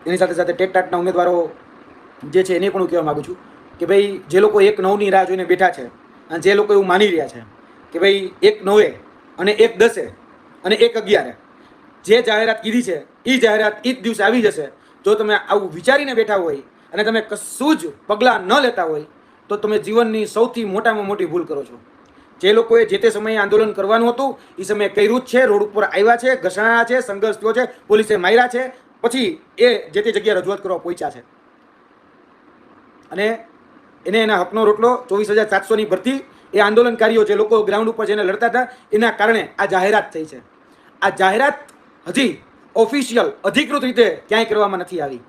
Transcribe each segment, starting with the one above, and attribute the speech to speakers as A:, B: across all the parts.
A: એની સાથે સાથે ટેટ-ટાટના ઉમેદવારો જે છે એને પણ હું કહેવા માગું છું કે ભાઈ જે લોકો 1/9ની રાહ જોઈને બેઠા છે અને જે લોકો એવું માની રહ્યા છે કે ભાઈ 1/9 અને 1/10 અને 1/11 જે જાહેરાત કીધી છે એ જાહેરાત એ જ દિવસે આવી જશે, જો તમે આવું વિચારીને બેઠા હોય અને તમે કશું જ પગલાં ન લેતા હોય તો તમે જીવનની સૌથી મોટામાં મોટી ભૂલ કરો છો. જે લોકોએ જે તે સમયે આંદોલન કરવાનું હતું એ સમયે કર્યું જ છે, રોડ ઉપર આવ્યા છે, ઘસણાયા છે, સંઘર્ષ થયો છે, પોલીસે માર્યા છે, પછી એ જે તે જગ્યાએ રજૂઆત કરવા પહોંચ્યા છે અને એને એના હકનો રોટલો 24,700ની ભરતી એ આંદોલનકારીઓ જે લોકો ગ્રાઉન્ડ ઉપર જઈને લડતા હતા એના કારણે આ જાહેરાત થઈ છે. આ જાહેરાત હજી ઓફિશિયલ અધિકૃત રીતે ક્યાંય કરવામાં નથી આવી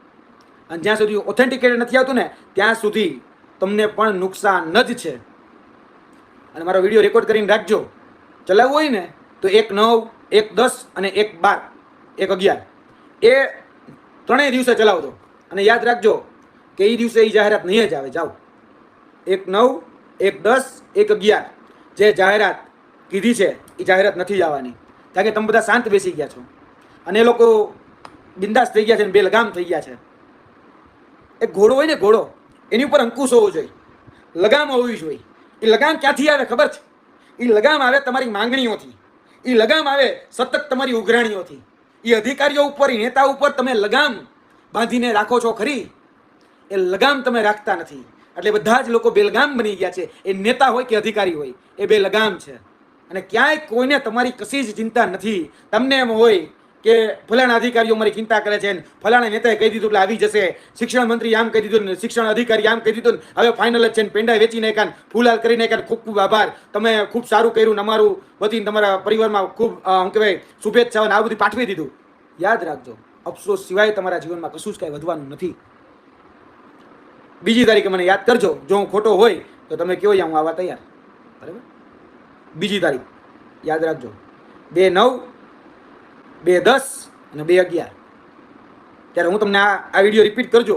A: અને જ્યાં સુધી ઓથેન્ટિકેટેડ નથી આવતું ને ત્યાં સુધી તમને પણ નુકસાન જ છે. અને મારો વિડીયો રેકોર્ડ કરીને રાખજો. ચલાવવું હોય ને તો 1/9, 1/10 અને 1/12, 1/11 એ ત્રણેય દિવસે ચલાવજો અને યાદ રાખજો કે એ દિવસે એ જાહેરાત નહીં જ આવે. જાઓ 1/9, 1/10, 1/11 જે જાહેરાત કીધી છે એ જાહેરાત નથી આવવાની, કારણ કે તમે બધા શાંત બેસી ગયા છો અને એ લોકો બિંદાસ થઈ ગયા છે અને બેલગામ થઈ ગયા છે. એક ઘોડો હોય ને, ઘોડો, એની ઉપર અંકુશ હોવો જોઈએ, લગામ હોવી જોઈએ. એ લગામ ક્યાંથી આવે ખબર છે? એ લગામ આવે તમારી માંગણીઓથી, એ લગામ આવે સતત તમારી ઉઘરાણીઓથી. એ અધિકારીઓ ઉપર, એ નેતા ઉપર તમે લગામ બાંધીને રાખો છો ખરી, એ લગામ તમે રાખતા નથી. એટલે બધા જ લોકો બેલગામ બની ગયા છે. એ નેતા હોય કે અધિકારી હોય, એ બે લગામ છે અને ક્યાંય કોઈને તમારી કશી જ ચિંતા નથી. તમને એમ હોય કે ફલાણા અધિકારીઓ મારી ચિંતા કરે છે, ફલાણા નેતાએ કહી દીધું એટલે આવી જશે, શિક્ષણ મંત્રી આમ કહી દીધું, શિક્ષણ અધિકારી આમ કહી દીધું, હવે ફાઇનલ જ છે, પેંડા વેચી નાખ્યા, ફૂલાલ કરી નાખ્યા. ખૂબ ખૂબ આભાર, તમે ખૂબ સારું કર્યું, અમારું વતી તમારા પરિવારમાં ખૂબ શું કહેવાય શુભેચ્છાઓ આ બધું પાઠવી દીધું. યાદ રાખજો, અફસોસ સિવાય તમારા જીવનમાં કશું જ કાંઈ વધવાનું નથી. બીજી તારીખે મને યાદ કરજો, જો હું ખોટો હોય તો તમે કહો, હું આવવા તૈયાર. બરાબર? બીજી તારીખ યાદ રાખજો, 2/9, 2/10 અને 2/11. ત્યારે હું તમને આ વિડીયો રિપીટ કરજો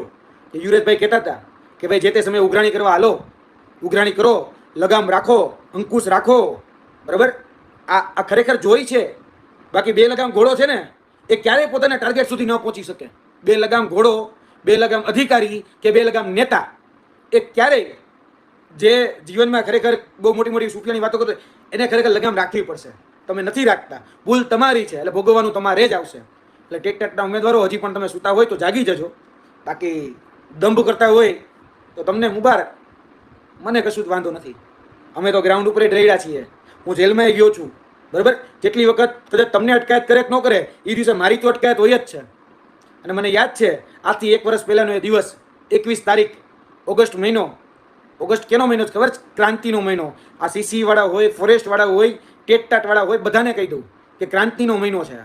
A: કે યુવરાજભાઈ કહેતા હતા કે ભાઈ જે તે સમયે ઉઘરાણી કરવા હાલો, ઉઘરાણી કરો, લગામ રાખો, અંકુશ રાખો. બરાબર? આ ખરેખર જોઈ છે. બાકી બે લગામ ઘોડો છે ને એ ક્યારેય પોતાના ટાર્ગેટ સુધી ન પહોંચી શકે. બે લગામ ઘોડો, બે લગામ અધિકારી કે બે લગામ નેતા એ ક્યારેય જે જીવનમાં ખરેખર બહુ મોટી મોટી સુફિયાની વાતો કરતો એને ખરેખર લગામ રાખવી પડશે. તમે નથી રાખતા, ભૂલ તમારી છે, એટલે ભોગવવાનું તમારે જ આવશે. એટલે ટેટ-ટાટના ઉમેદવારો હજી પણ તમે સૂતા હોય તો જાગી જજો. બાકી દંભ કરતા હોય તો તમને મુબારક, મને કશું જ વાંધો નથી. અમે તો ગ્રાઉન્ડ ઉપર જ રહ્યા છીએ. હું જેલમાં ગયો છું. બરાબર? જેટલી વખત કદાચ તમને અટકાયત કરે કે ન કરે, એ દિવસે મારી તો અટકાયત હોય જ છે. અને મને યાદ છે આજથી 1 વર્ષ પહેલાંનો એ દિવસ, 21 તારીખ ઓગસ્ટ મહિનો. ઓગસ્ટ કેનો મહિનો છે ખબર છે? ક્રાંતિનો મહિનો. આ સીસી વાળા હોય, ફોરેસ્ટ વાળા હોય, ટેટ-ટાટ વાળા હોય, બધાને કહી દઉં કે ક્રાંતિનો મહિનો છે.